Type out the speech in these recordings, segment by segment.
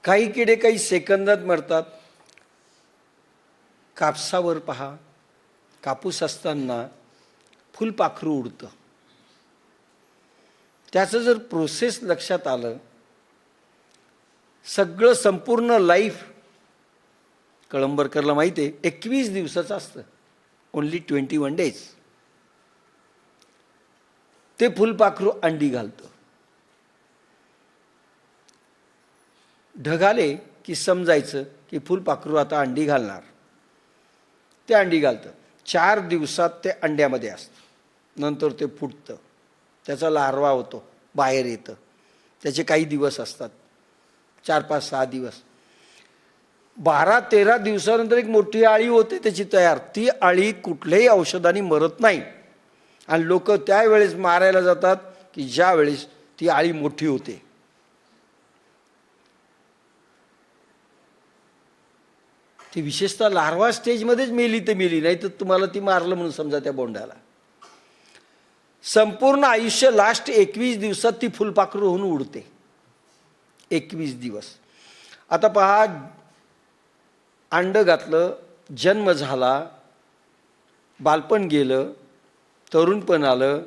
काही किडे काही सेकंदात मरतात. कापसावर पहा, कापूस असताना फुलपाखरू उडतं. त्याचं जर प्रोसेस लक्षात आलं, सगळं संपूर्ण लाईफ कळंबरकरला माहिती आहे 21 दिवसाचं असतं. Only 21 days. ते फुलपाखरू अंडी घालतं. ढग आले की समजायचं की फुलपाखरू आता अंडी घालणार. ते अंडी घालतं. 4 दिवसात ते अंड्यामध्ये असतं. नंतर ते फुटतं, त्याचा लार्वा होतो, बाहेर येतं. त्याचे काही दिवस असतात, 4, 5, 6 दिवस. 12-13 दिवसानंतर एक मोठी आळी होते त्याची तयार. ती आळी कुठल्याही औषधाने मरत नाही. आणि लोक त्यावेळेस मारायला जातात की ज्या वेळेस ती आळी मोठी होते. ती विशेषतः लार्वा स्टेजमध्येच मेली तर मेली, नाही तर तुम्हाला ती मारलं म्हणून समजा त्या बोंडाला. संपूर्ण आयुष्य लास्ट 21 दिवसात ती फुलपाखरू होऊन उडते. 21 दिवस. आता पहा, अंड घातलं, जन्म झाला, बालपण गेलं, तरुणपण आलं,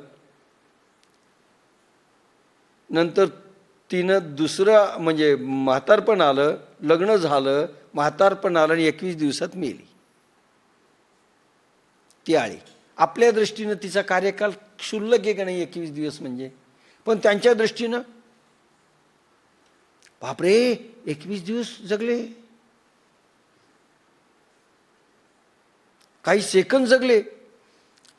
नंतर तिनं दुसरं म्हणजे म्हातारपण आलं, लग्न झालं, म्हातारपण आलं आणि 21 दिवसात मेली ती आळी. आपल्या दृष्टीनं तिचा कार्यकाल क्षुल्लक आहे का नाही 21 दिवस म्हणजे, पण त्यांच्या दृष्टीनं बापरे 21 दिवस जगले, काही सेकंद जगले.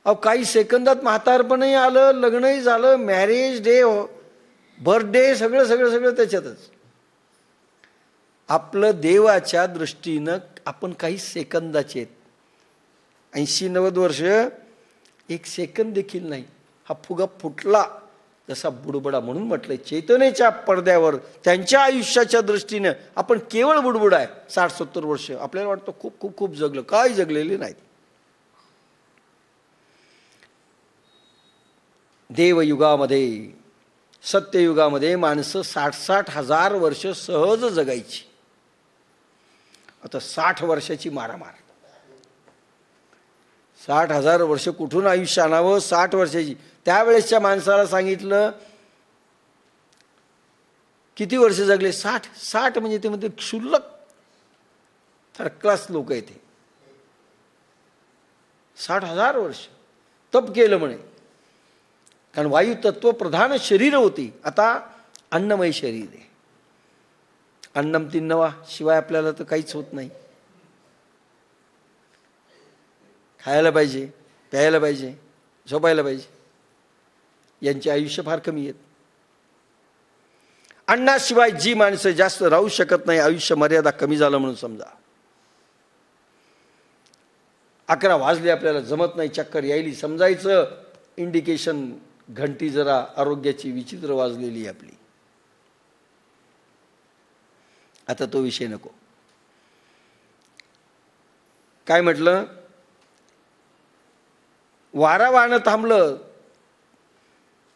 अहो काही सेकंदात म्हातारपणही आलं, लग्नही झालं, मॅरेज डे, बर्थडे, सगळं सगळं सगळं त्याच्यातच. आपलं देवाच्या दृष्टीनं आपण काही सेकंदाचे आहेत. 80-90 वर्ष एक सेकंद देखील नाही. हा फुगा फुटला जसा बुडबुडा. म्हणून म्हटलंय चैतन्याच्या पडद्यावर त्यांच्या आयुष्याच्या दृष्टीनं आपण केवळ बुडबुडा आहे. 60-70 वर्ष आपल्याला वाटतं खूप खूप खूप जगलं, काही जगलेले नाहीत. देवयुगामध्ये, सत्ययुगामध्ये माणसं 60-60 हजार वर्ष सहज जगायची. आता 60 वर्षाची मारामार. 60,000 वर्ष कुठून आयुष्य आणावं? 60 वर्षाची. त्यावेळेसच्या माणसाला सांगितलं किती वर्ष जगले? 60 म्हणजे ते म्हणते क्षुल्लक, थर्ड क्लास लोक आहेत. 60,000 वर्ष तप केलं म्हणे, कारण वायू तत्व प्रधान शरीर होती. आता अन्नमय शरीर आहे. अन्नम तिन्नवा शिवाय आपल्याला तर काहीच होत नाही. खायला पाहिजे, प्यायला पाहिजे, झोपायला पाहिजे. यांचे आयुष्य फार कमी आहेत. अन्नाशिवाय जी माणसं जास्त राहू शकत नाही, आयुष्य मर्यादा कमी झालं म्हणून समजा. 11 वाजले, आपल्याला जमत नाही, चक्कर यायली समजायचं. इंडिकेशन घंटी जरा आरोग्याची विचित्र वाजलेली आपली. आता तो विषय नको. काय म्हटलं? वारा वाहणं थांबलं.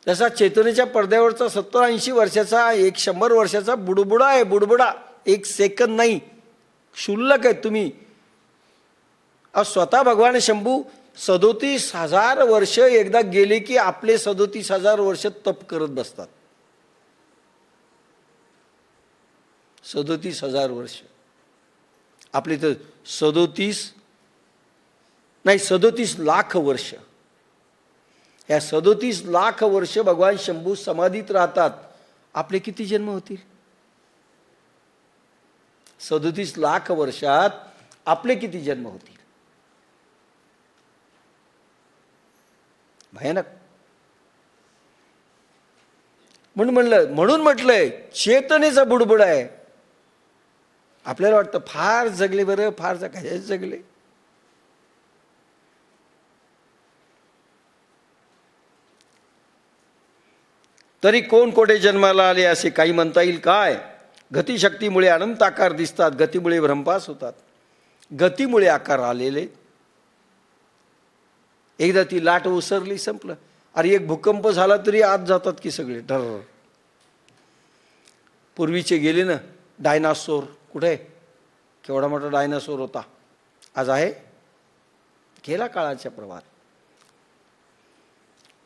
तसा चैतन्याच्या पडद्यावरचा 70-80 वर्षाचा, 100 वर्षाचा बुडबुडा आहे. बुडबुडा 1 सेकंद नाही, क्षुल्लक आहे. तुम्ही स्वतः भगवान शंभू 37,000 वर्ष एकदा गेले की आपले 37,000 वर्ष तप करत बसतात. 37,000 वर्ष. आपले तर 37 लाख वर्ष. या 37 लाख वर्ष भगवान शंभू समाधीत राहतात. आपले किती जन्म होतील? 37 लाख वर्षात आपले किती जन्म होतील? भयानक. म्हणून म्हटलंय चेतनेचा बुडबुड आहे. आपल्याला वाटतं फार जगले, बरं फार कशाचे जगले. तरी कोण कोठे जन्माला आले असे काही म्हणता येईल काय? गतिशक्तीमुळे अनंत आकार दिसतात, गतीमुळे भ्रमपास होतात. गतीमुळे आकार आलेले. एकदा ती लाट उसरली, संपलं. अरे एक भूकंप झाला तरी आत जातात की सगळे. डर. पूर्वीचे गेले ना, डायनासोर कुठे आहे? केवढा मोठा डायनासोर होता, आज आहे? गेला काळाच्या प्रवाहात.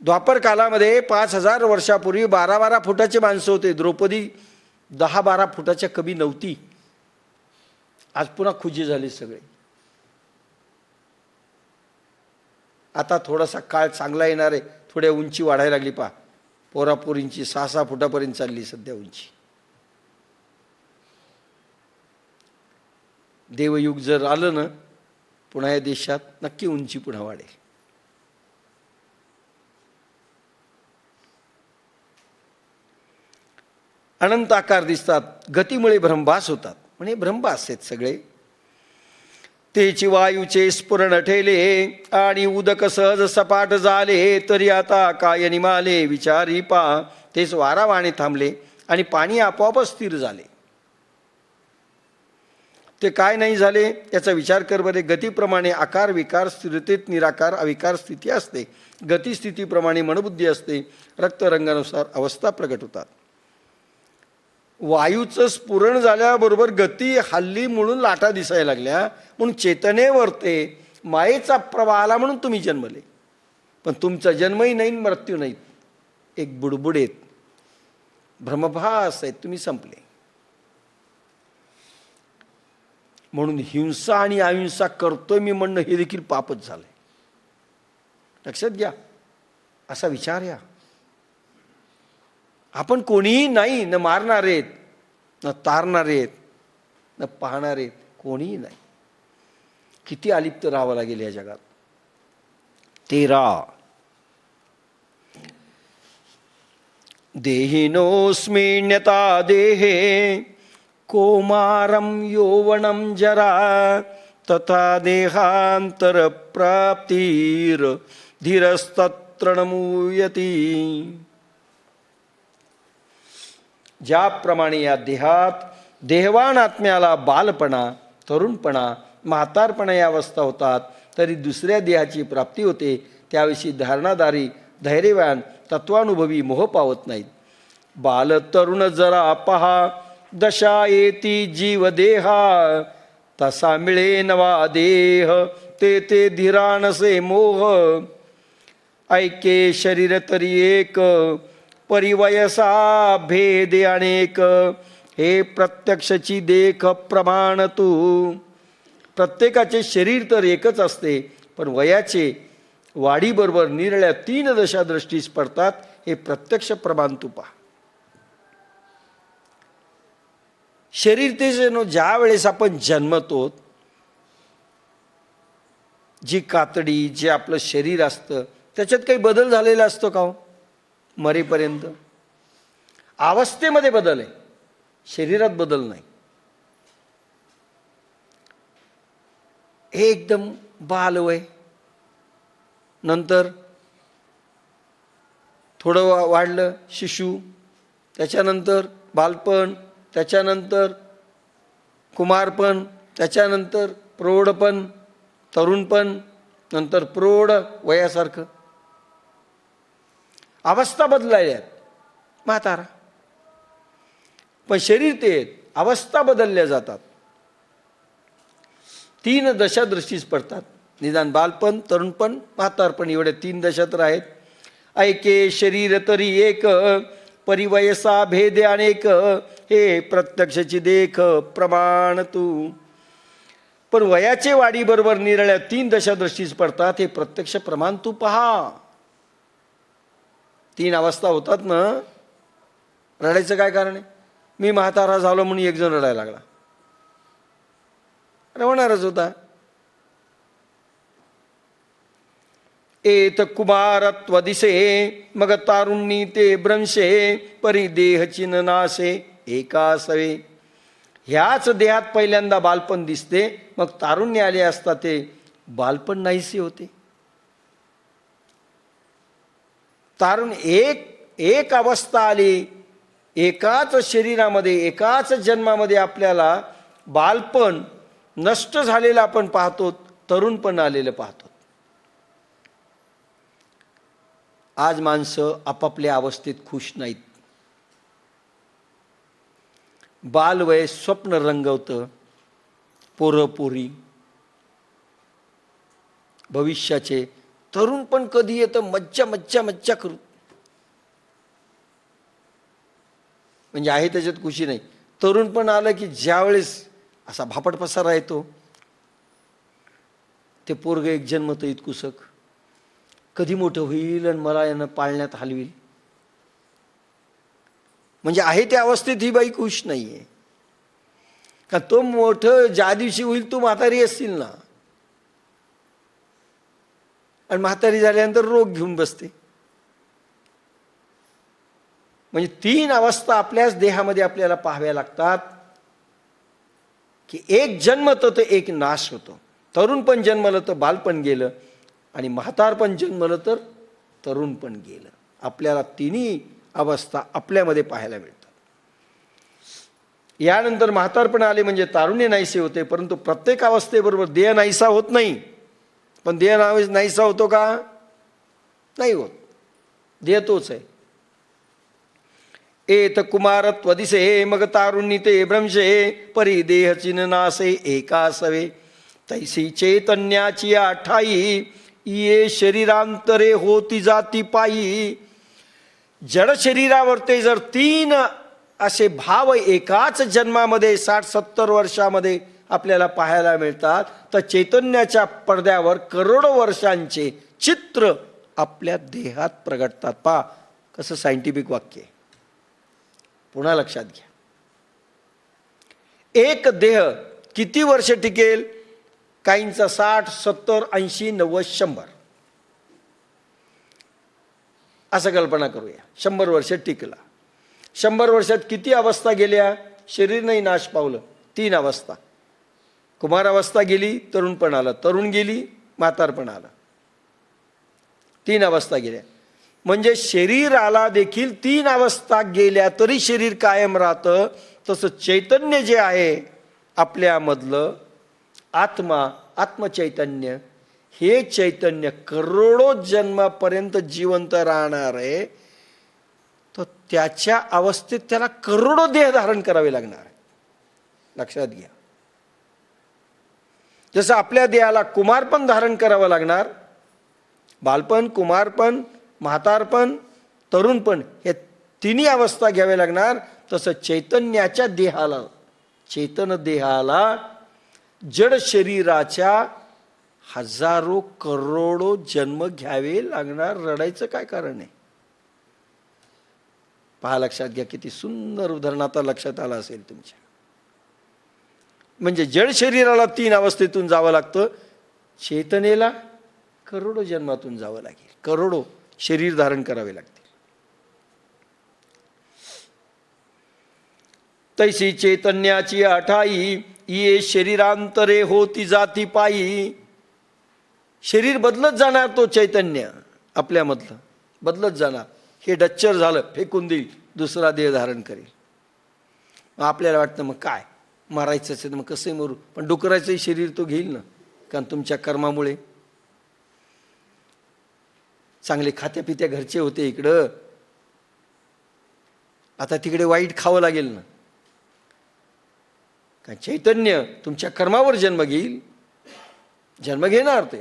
द्वापर कालामध्ये 5000 वर्षापूर्वी 12-12 फुटाचे माणसं होते. द्रौपदी 10-12 फुटाच्या कमी नव्हती. आज पुन्हा खुजी झाले सगळे. आता थोडासा काळ चांगला येणार आहे, थोड्या उंची वाढायला लागली. पहा, पोरापोरींची 6-6 फुटापर्यंत चालली सध्या उंची. देवयुग जर आलं ना, पुन्हा या देशात नक्की उंची पुन्हा वाढेल. अनंत आकार दिसतात, गतीमुळे ब्रह्मभास होतात. म्हणजे ब्रह्मभास आहेत सगळे. तेची वायूचे स्फुरण ठेले आणि उदक सहज सपाट झाले, तरी आता काय निमाले विचारी पा. तेच वारा वाणे थांबले आणि पाणी आपोआप स्थिर झाले. ते काय नाही झाले याचा विचार कर बरे. गतीप्रमाणे आकार विकार, स्थिरतेत निराकार अविकार स्थिती असते. गतिस्थितीप्रमाणे मनबुद्धी असते. रक्तरंगानुसार अवस्था प्रगट होतात. वायूचं स्फुरण झाल्याबरोबर गती हल्ली म्हणून लाटा दिसायला लागल्या, म्हणून चेतनेवर ते मायेचा प्रवाह आला म्हणून तुम्ही जन्मले. पण तुमचा जन्मही नाही, मृत्यू नाही. एक बुडबुडेत भ्रमभास आहेत, तुम्ही संपले. म्हणून हिंसा आणि अहिंसा करतोय मी म्हणणं हे देखील पापच झालंय. लक्षात घ्या, असा विचार या. आपण कोणीही नाही, न मारणारेत, न तारणारेत, न पाहणारेत, कोणीही नाही. किती अलिप्त राहावं लागेल या जगात. 13 देहिनोस्मिन्यता देहे कौमारं यौवनं जरा तथा देहांतर प्राप्तिर् धीरस्तत्र न मुह्यति. ज्याप्रमाणे या देहात देहवान आत्म्याला बालपणा, तरुणपणा, म्हातारपणा या अवस्था होतात, तरी दुसऱ्या देहाची प्राप्ती होते. त्याविषयी धारणादारी धैर्यवान तत्वानुभवी मोह पावत नाहीत. बाल तरुण जरा पहा, दशा येती जीव देहा, तसा मिळे नवा देह, ते ते धीरानसे मोह. ऐके शरीर तरी एक, परिवयसा भेदे अनेक, हे प्रत्यक्षची देख प्रमाण तू. प्रत्येकाचे शरीर तर एकच असते, पण वयाचे वाढीबरोबर निरळ्या 3 दशा दृष्टीस पडतात. हे प्रत्यक्ष प्रमाण तू पहा. शरीर तेच ज्या वेळेस आपण जन्मतो, जी कातडी, जे आपलं शरीर असतं, त्याच्यात काही बदल झालेला असतो का हो? मरेपर्यंत अवस्थेमध्ये बदल आहे, शरीरात बदल नाही. हे एकदम बालवय, नंतर थोडं वाढलं शिशु, त्याच्यानंतर बालपण, त्याच्यानंतर कुमारपण, त्याच्यानंतर प्रौढपण, तरुणपण, नंतर प्रौढ वयासारखं. अवस्था बदलायल्यात, म्हातारा. पण शरीर ते अवस्था बदलल्या जातात. 3 दशा दृष्टीस पडतात. निदान बालपण, तरुणपण, म्हातारपण एवढे 3 दशा तर आहेत. ऐके शरीर तरी एक, परिवयसा भेदे अनेक, हे प्रत्यक्षची देख प्रमाण तू. पण वयाचे वाढी बरोबर निरळ्या 3 दशा दृष्टीस पडतात. हे प्रत्यक्ष प्रमाण तू पहा. 3 अवस्था होतात ना. रडायचं काय कारण आहे? मी म्हातारा झालो म्हणून एक जण रडायला लागला, रवणारच होता. एत कुमारत्व दिसे, मग तारुणी ते भ्रंशे, परिदेह चिन्ह नासे एकासवे. ह्याच देहात पहिल्यांदा बालपण दिसते, मग तारुण्य आले असता ते बालपण नाहीसे होते. तारुण एक अवस्था आली, एकाच शरीरामध्ये, एकाच जन्मामध्ये आपल्याला बालपण नष्ट झालेलं आपण पाहतो, तरुणपण आलेलं पाहतो. आज माणसं आपापल्या अवस्थेत खुश नाहीत. बालवय स्वप्न रंगवतं, पोरं पोरी भविष्याचे. तरुण पण कधी येतं मज्जा मज्जा मज्जा करू, म्हणजे आहे त्याच्यात खुशी नाही. तरुण पण आलं की ज्यावेळेस असा भापट पसारा येतो, ते पोरग एक जन्मतं इतकुसक, कधी मोठं होईल आणि मला यानं पाळण्यात हलविल. म्हणजे आहे त्या अवस्थेत ही बाई खुश नाहीये. का तो मोठं ज्या दिवशी होईल तू म्हातारी असतील ना, आणि म्हातारी झाल्यानंतर रोग घेऊन बसते. म्हणजे 3 अवस्था आपल्याच देहामध्ये आपल्याला पाहाव्या लागतात, की एक जन्मतं तर एक नाश होतो. तरुण पण जन्मलं तर बालपण गेलं, आणि म्हातार पण जन्मलं तर तरुण पण गेलं. आपल्याला तिन्ही अवस्था आपल्यामध्ये पाहायला मिळतात. यानंतर म्हातारपण आले म्हणजे तारुण्य नाहीसे होते, परंतु प्रत्येक अवस्थेबरोबर देह नाहीसा होत नाही. पण देह नाहीसा होतो का? नाही होत. देह तोच आहे. एत कुमारत्व दिसे मग तारुण्यते भ्रंशे, परी देह चिन्नासे एकासवे. तैसी चैतन्याची आठाई, ये शरीरांतरे होती जाती पायी. जड शरीरावर ते जर 3 असे भाव एकाच जन्मामध्ये 60-70 वर्षामध्ये आपल्याला पाहायला मिळतात, तर चैतन्याच्या पडद्यावर करोडो वर्षांचे चित्र आपल्या देहात प्रगटतात. पहा कसं सायंटिफिक वाक्य आहे. पुन्हा लक्षात घ्या. एक देह किती वर्ष टिकेल? काहींचा 60, 70, 80, 90, 100 असं कल्पना करूया. 100 वर्ष टिकला. 100 वर्षात किती अवस्था गेल्या? शरीर नाही नाश पावलं. 3 अवस्था. कुमार अवस्था गेली, तरुणपण आलं, तरुण गेली, म्हातारपण आलं. 3 अवस्था गेल्या. म्हणजे शरीराला देखील 3 अवस्था गेल्या तरी शरीर कायम राहतं. तसं चैतन्य जे आहे आपल्यामधलं, आत्मचैतन्य, हे चैतन्य करोडो जन्मापर्यंत जिवंत राहणार आहे. तर त्याच्या अवस्थेत त्याला करोडो देह धारण करावे लागणार आहे. लक्षात घ्या. जसं आपल्या देहाला कुमारपण धारण करावं लागणार, बालपण, कुमारपण, म्हातारपण, तरुणपण, हे तिन्ही अवस्था घ्याव्या लागणार. तसं चैतन्याच्या देहाला, चैतन्य देहाला जड शरीराच्या हजारो करोडो जन्म घ्यावे लागणार. रडायचं काय कारण आहे? पहा, लक्षात घ्या. किती सुंदर उदाहरण आता लक्षात आलं असेल तुमच्या. म्हणजे जड शरीराला 3 अवस्थेतून जावं लागतं, चैतन्याला करोडो जन्मातून जावं लागेल. करोडो शरीर धारण करावे लागतील. तैसी चैतन्याची आठाई, ये शरीरांतरे होती जाती पायी. शरीर बदलत जाणार. तो चैतन्य आपल्यामधलं बदलत जाणार. हे डच्चर झालं, फेकून देईल, दुसरा देह धारण करेल. मग आपल्याला वाटतं मग काय, मारायचं असेल मग कसंही मरू, पण डुकराचंही शरीर तो घेईल ना. कारण तुमच्या कर्मामुळे चांगले खात्यापित्या घरचे होते इकडं, आता तिकडे वाईट खावं लागेल ना. काय चैतन्य तुमच्या कर्मावर जन्म घेईल, जन्म घेणार ते.